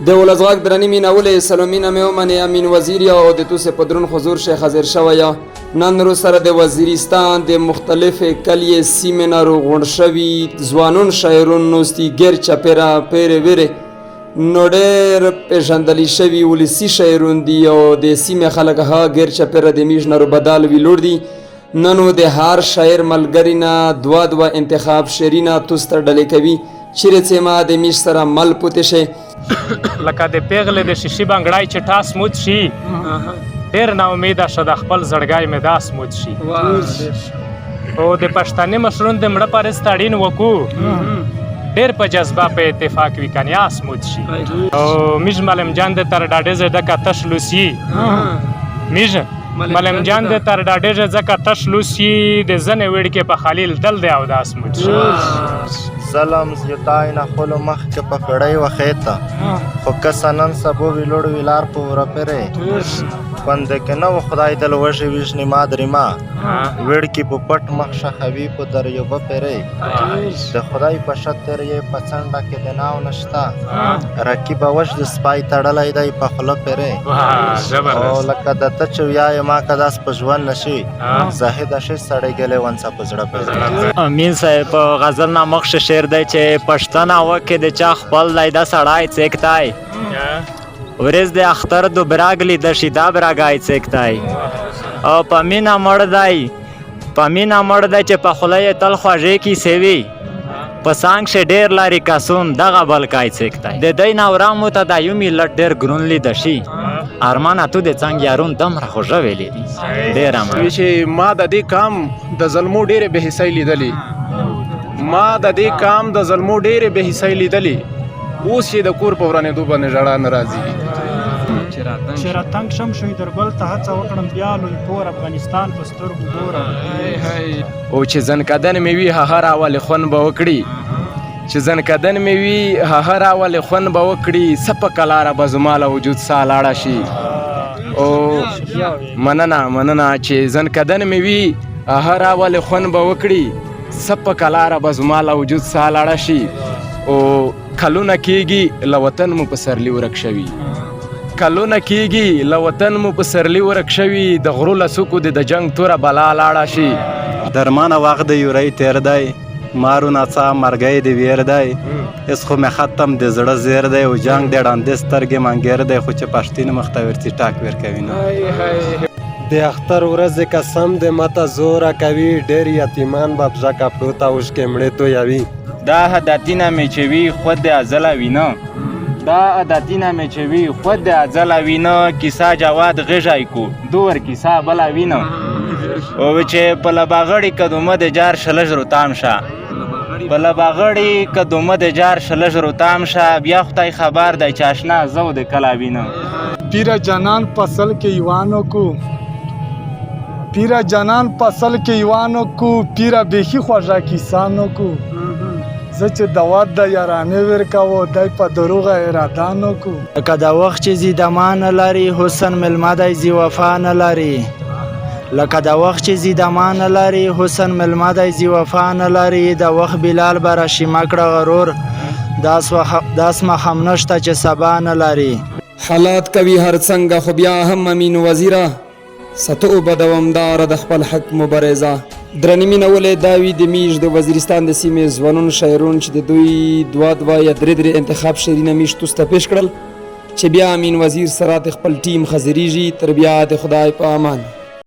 د ولزغاک درنی مینولې سلامینه مې ومنې امین وزیر یا او د توسې په درون حضور شیخ حاضر شوی یا نن رو سره د وزیرستان د مختلفې کلیې سیمې نه روغونډ شوي ځوانون شاعرون نوستي ګیر چاپېره پیرې ویرې نو ډېر پېژندلي شوي ولسي شاعرون دي او د سیمې خلک هغه ګیر چاپېره د میژ نه رو بدال وي لوړ دي نن د هر شاعر ملګري نه دوه انتخاب شعرونه توسته ډلې کوي چیرې چې ما د میژ سره مل پوتې شي لکه د پیغلې د شیشې بنګړی چې ټاس موت شي ډېر ناامیده شه د خپل زړګی مې داس موت شي او د پښتني مشرون د مړه پرست اړین وکړو ډېر په جذبه په اتفاق وي کنیاس موت شي او میژ ملم جان د تر ډاډې ځکه تش لوسي میژ ملم جان د تر ډاډې ځکه تش لوسي د زنې وړکې په خلیل دل دی او داس موت شي ظلم زیاتای نه خپلو مخکې په پیړۍ وخېته خو کسه نن سبو وي لوړ وي لار په وره پرې خوندې کې نه و خدای دل وژې ویژنې ما درېما وړکي په پټ مخ شخوي په دریوبه پرې د خدای په شت تېرې په څنډه کې د ناو نشته رقیب وژ د سپای تړلی دی په خوله پرې او لکه د ته چې ویایې ما که داس په ژوند نشي زاهده شي سړی ګلی ونڅه په زړه پرې امین صاحب په غزل نه مخکې شعر دی چې پښتنه وکې د چا خپل دی دا سړی څیکتی ورځ د اختر دو براګلی د شیدا براګای څیکتی او په مینه مړ دی چې په خوله یې تل خوږې کیسې وي په څانګ شه ډېر لارې کسون دغه بلکای څیکتی د دی نه ورامو ته دا یو ملت ډېر ګرون لیده شي ارمانه تو د څانګ یارون دومره خوږه ویلې دي ډېره چې ما د دې کام د ظلمو ډېرې بې حسۍ لیدلې ما د دې کام د ظلمو ډېرې بې حسۍ لیدلې اوس چې د کور په ورانېدو باندې ژړا نه راځي چې راتنګ شم شوی دربل ته هڅه وکړم بیا لوی کور افغانستان په سترګو ګورم او چې زنکدن مې وي هغه راولې خوند به وکړي چې زنکدن مې وي هغه راولې خوند به وکړي څه په کلاره به زما له وجود ساه لاړه شي او مننه چې زنکدن مې وي هغه راولې خوند به وکړي څه په کلاره به زما له وجود ساه لاړه شي او کلونه کېږي له وطن مو په سرلي ورک شوي کلونه کېږي له وطن مو په سرلي ورک شوي د غرو له څوکو د جنګ توره بلا لاړه شي درمانه وخت د یورۍ تیر دی مارو ناڅا مرګی د ویر دی اس خو مې ختم د زړه زیر دی او جنګ د ړندې سترګې منګیر دی خو چې پښتین مخته ورڅي ټاک ور کوي نه د اختر ورځې قسم د ماته زوره کوي ډېر یتیمان به پژه کپړو ته اوښکې مړې تویوي دا عادتونه مې چې وي خود د ازله وینه دا عادتونه مې چې وي خود د ازله وینه کیسه جواد غږی کو دور کیسه بله وینه او چې په لباغړي کدومه د جار شلژ روتام شه په لباغړي کدومه د جار شلژ روتام شه بیا خدای خبر دی چې اشنا زو د کلا وینه پیرا جانان پسل کے ایوانوں کو پیرا جانان پسل کے ایوانوں کو پیرا بیخی خواجہ کسانوں کو زه چې د واد د یارانې ورکاوه دی په دروغه ارادانو کو لکه د وخت چې زیدما نه لري حسن مېلمه دی زی وفا نه لري لکه د وخت چې زیدما نه لري حسن مېلمه دی زی وفا نه لري د وخت بلال به راشیمه کړه غرور داس مخم نشته چې سبا نه لري حالات کوي هر څنګه خو بیا هم امین وزیره ستو به دوامداره د خپل حق مبارزه درنې مینولې دا وي د میژ د وزیرستان د سیمې ځوانون شاعرون چې د دوی دوه یا درې انتخاب شعرونه میژ توسته پیش کړل چې بیا امین وزیر سره د خپل ټیم خزریږي تر بیا د خدای په امان